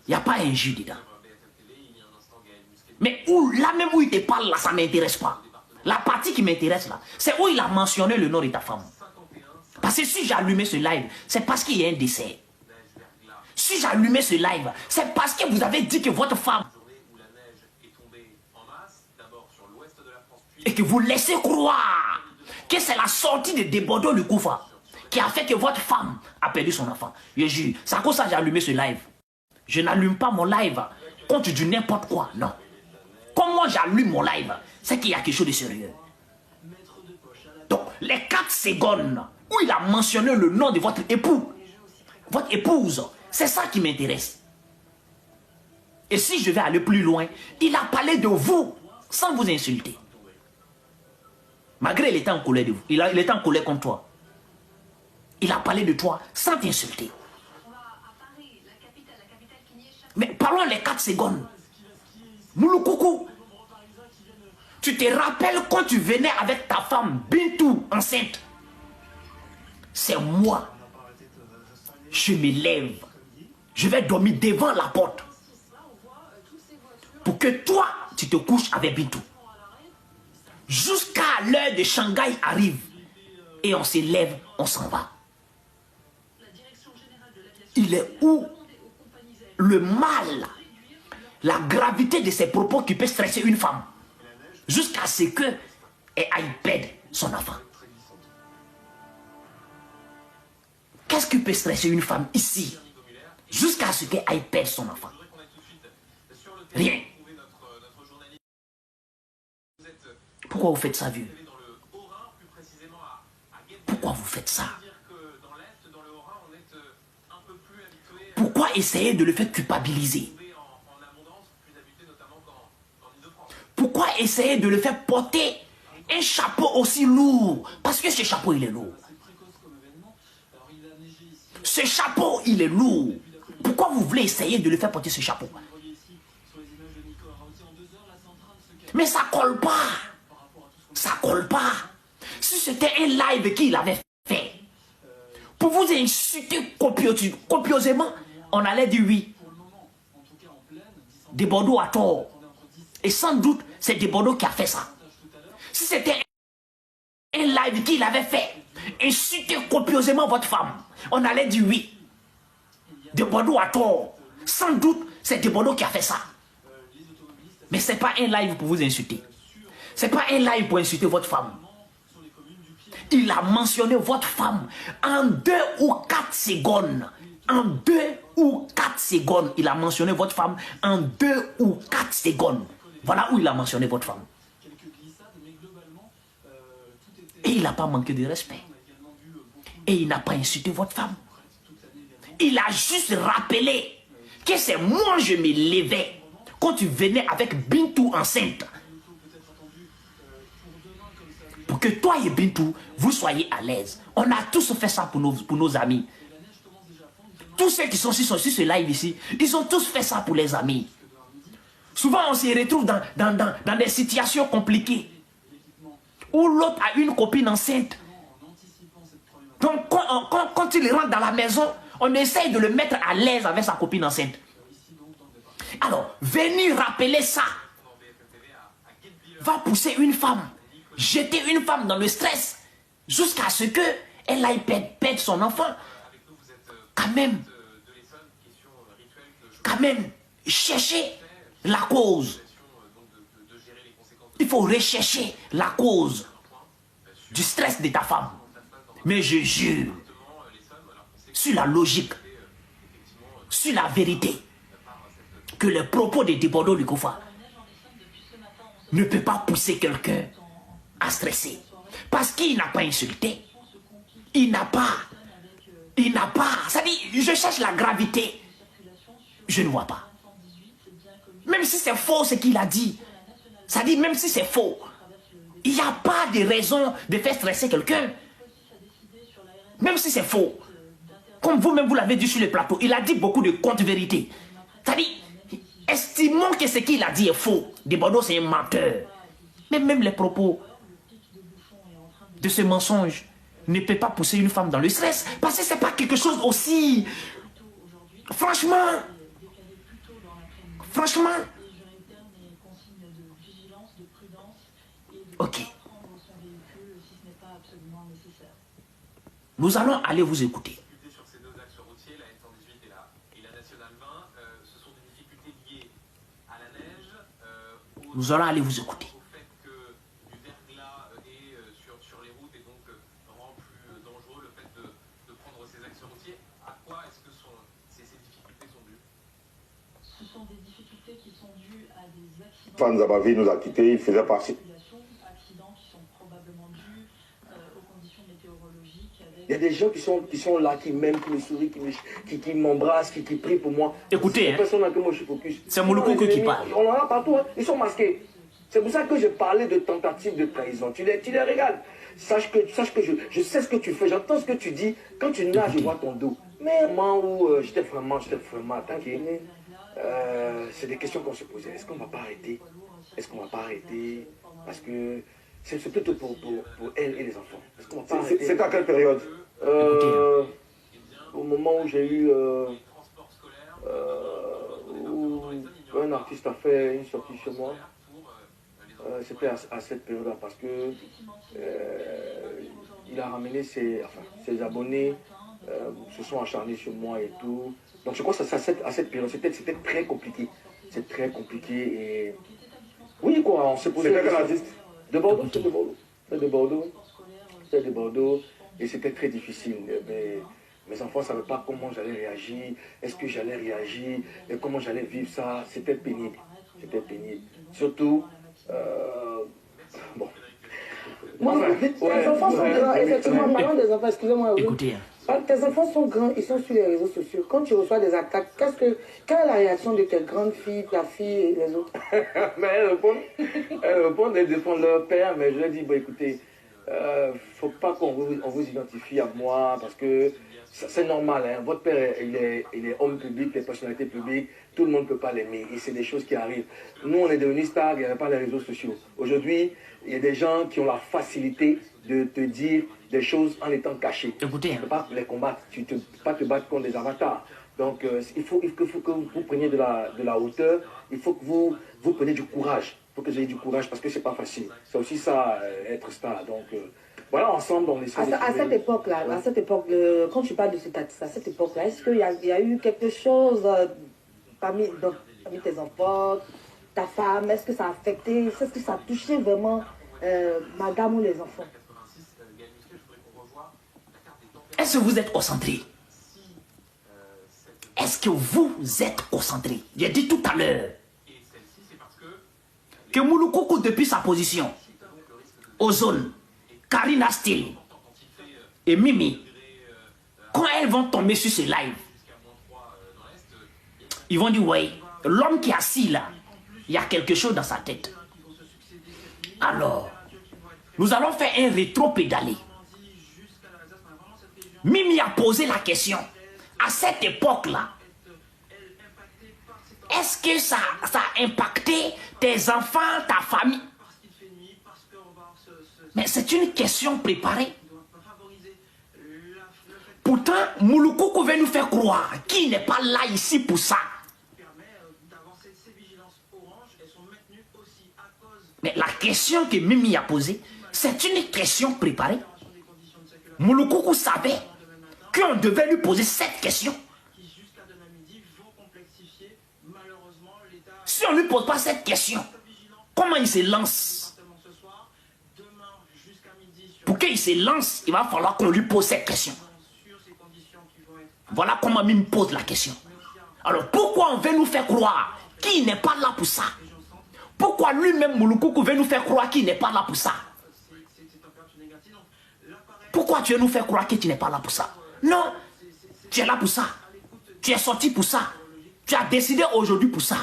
Il n'y a pas injure dedans. Mais où, là même où il te parle, là, ça ne m'intéresse pas. La partie qui m'intéresse là, c'est où il a mentionné le nom de ta femme. Parce que si j'ai allumé ce live, c'est parce qu'il y a un décès. Si j'ai allumé ce live, c'est parce que vous avez dit que votre femme... Et que vous laissez croire que c'est la sortie de Debodo le Koufa qui a fait que votre femme a perdu son enfant. Je jure, c'est à cause de ça que j'ai allumé ce live. Je n'allume pas mon live contre du n'importe quoi, non. Comment j'allume mon live, c'est qu'il y a quelque chose de sérieux. Donc, les 4 secondes où il a mentionné le nom de votre époux, votre épouse, c'est ça qui m'intéresse. Et si je vais aller plus loin, il a parlé de vous sans vous insulter. Malgré il était en colère de vous, il était en colère contre toi. Il a parlé de toi sans t'insulter. Mais parlons les 4 secondes. Mouloukoukou, tu te rappelles quand tu venais avec ta femme Bintou enceinte? C'est moi. Je me lève. Je vais dormir devant la porte. Pour que toi, tu te couches avec Bintou. Jusqu'à l'heure de Shanghai arrive. Et on se lève, on s'en va. Il est où le mal, la gravité de ces propos qui peut stresser une femme jusqu'à ce qu'elle aille perdre son enfant? Qu'est-ce qui peut stresser une femme ici jusqu'à ce qu'elle aille perdre son enfant? Rien. Pourquoi vous faites ça, vieux? Pourquoi vous faites ça? Pourquoi essayer de le faire culpabiliser? Pourquoi essayer de le faire porter un chapeau aussi lourd? Parce que ce chapeau, il est lourd. Ce chapeau, il est lourd. Pourquoi vous voulez essayer de le faire porter ce chapeau? Mais ça colle pas. Ça colle pas. Si c'était un live qu'il avait fait, pour vous insulter copieusement, on allait dire oui. Debodo a tort. Et sans doute, c'est Debodo qui a fait ça. Si c'était un live qu'il avait fait, insulter copieusement votre femme, on allait dire oui. Debodo a tort. Sans doute, c'est Debodo qui a fait ça. Mais ce n'est pas un live pour vous insulter. Ce n'est pas un live pour insulter votre femme. Il a mentionné votre femme en 2 ou 4 secondes. En 2 ou 4 secondes, il a mentionné votre femme en 2 ou 4 secondes. Voilà où il a mentionné votre femme. Et il n'a pas manqué de respect. Et il n'a pas insulté votre femme. Il a juste rappelé que c'est moi je me levais quand tu venais avec Bintou enceinte. Pour que toi et Bintou, vous soyez à l'aise. On a tous fait ça pour nos amis. Tous ceux qui sont sur ce live ici, ils ont tous fait ça pour les amis. Souvent, on se retrouve dans des situations compliquées. Où l'autre a une copine enceinte. Donc, quand il rentre dans la maison, on essaye de le mettre à l'aise avec sa copine enceinte. Alors, venir rappeler ça va pousser une femme, jeter une femme dans le stress, jusqu'à ce qu'elle aille perdre son enfant. Quand même, chercher la cause. Il faut rechercher la cause du stress de ta femme. Mais je jure, sur la logique, sur la vérité, que les propos de Debodo Lukofa ne peut pas pousser quelqu'un à stresser. Parce qu'il n'a pas insulté. Il n'a pas. Ça dit, je cherche la gravité. Je ne vois pas. Même si c'est faux ce qu'il a dit. Ça dit, même si c'est faux, il n'y a pas de raison de faire stresser quelqu'un. Même si c'est faux. Comme vous-même, vous l'avez dit sur le plateau, il a dit beaucoup de contre-vérités. Ça dit, estimons que ce qu'il a dit est faux. Debodo, c'est un menteur. Mais même les propos de ce mensonge ne peut pas pousser une femme dans le stress. Parce que ce n'est pas quelque chose aussi... Franchement, Franchement. Ok. Nous allons aller vous écouter. Nous allons aller vous écouter. Fan Zabavi nous a quittés, il faisait partie. Il y a des gens qui sont là, qui m'aiment, qui me sourient, qui m'embrassent, qui prient pour moi. Écoutez, hein, c'est Mouloukoukou qui parle. On en a partout, hein. Ils sont masqués. C'est pour ça que je parlais de tentative de trahison. Tu les regardes. Sache que je sais ce que tu fais, j'entends ce que tu dis. Quand tu nages, je vois ton dos. Mais moi, où j'étais vraiment attaqué, c'est des questions qu'on se posait. Est-ce qu'on ne va pas arrêter? Est-ce qu'on ne va pas arrêter? Parce que c'est plutôt pour elle et les enfants. C'est à quelle période? Au moment où j'ai eu... où un artiste a fait une sortie chez moi. C'était à cette période-là parce que il a ramené ses abonnés, se sont acharnés sur moi et tout. Donc je crois que à cette période, c'était très compliqué. C'est très compliqué et... Oui, quoi, on s'est posé... C'était quel artiste? De Bordeaux, c'est de Bordeaux. C'est de Bordeaux. C'est de Bordeaux. Et c'était très difficile. Mais mes enfants ne savaient pas comment j'allais réagir, est-ce que j'allais réagir, et comment j'allais vivre ça. C'était pénible. C'était pénible. Surtout... bon. Tes enfants sont grands, effectivement, parlons des enfants, excusez-moi. Écoutez. Tes enfants sont grands, ils sont sur les réseaux sociaux. Quand tu reçois des attaques, quelle est la réaction de tes grandes filles, ta fille et les autres? Mais elles répondent, elles défendent leur père, mais je leur dis, bon écoutez, faut pas qu'on vous identifie à moi, parce que c'est normal, hein. Votre père, il est homme public, il est personnalité publique, tout le monde ne peut pas l'aimer, et c'est des choses qui arrivent. Nous, on est devenus stars, il n'y avait pas les réseaux sociaux. Aujourd'hui, il y a des gens qui ont la facilité de te dire des choses en étant cachés. Écoutez, tu ne peux pas les combattre, tu ne peux pas te battre contre des avatars. Donc, il faut que vous preniez de la hauteur, il faut que vous preniez du courage. Il faut que vous ayez du courage, parce que ce n'est pas facile. C'est aussi ça, être star. Donc, voilà, ensemble, on essaie à cette époque-là, quand tu parles de cet artiste, à cette époque-là, est-ce qu'il y a eu quelque chose parmi tes enfants, ta femme, est-ce que ça a affecté, est-ce que ça a touché vraiment madame ou les enfants? Est-ce que vous êtes concentré? Est-ce que vous êtes concentré? J'ai dit tout à l'heure que Mouloukoukou, depuis sa position, Ozone, Karina Steele et Mimi, quand elles vont tomber sur ce live, ils vont dire, ouais, l'homme qui est assis là, il y a quelque chose dans sa tête. Alors, nous allons faire un rétro-pédalé. Mimi a posé la question, à cette époque-là, est-ce que ça a impacté tes enfants, ta famille? Mais c'est une question préparée. Pourtant, Mouloukoukou veut nous faire croire qu'il n'est pas là ici pour ça. Mais la question que Mimi a posée, c'est une question préparée. Mouloukoukou savait qu'on devait lui poser cette question. Si on ne lui pose pas cette question, comment il se lance? Pour qu'il se lance, il va falloir qu'on lui pose cette question. Voilà comment Mimi pose la question. Alors pourquoi on veut nous faire croire qu'il n'est pas là pour ça? Pourquoi lui-même Mouloukoukou veut nous faire croire qu'il n'est pas là pour ça? Pourquoi tu veux nous faire croire que tu n'es pas là pour ça? Non, tu es là pour ça. Tu es sorti pour ça. Tu as décidé aujourd'hui pour ça.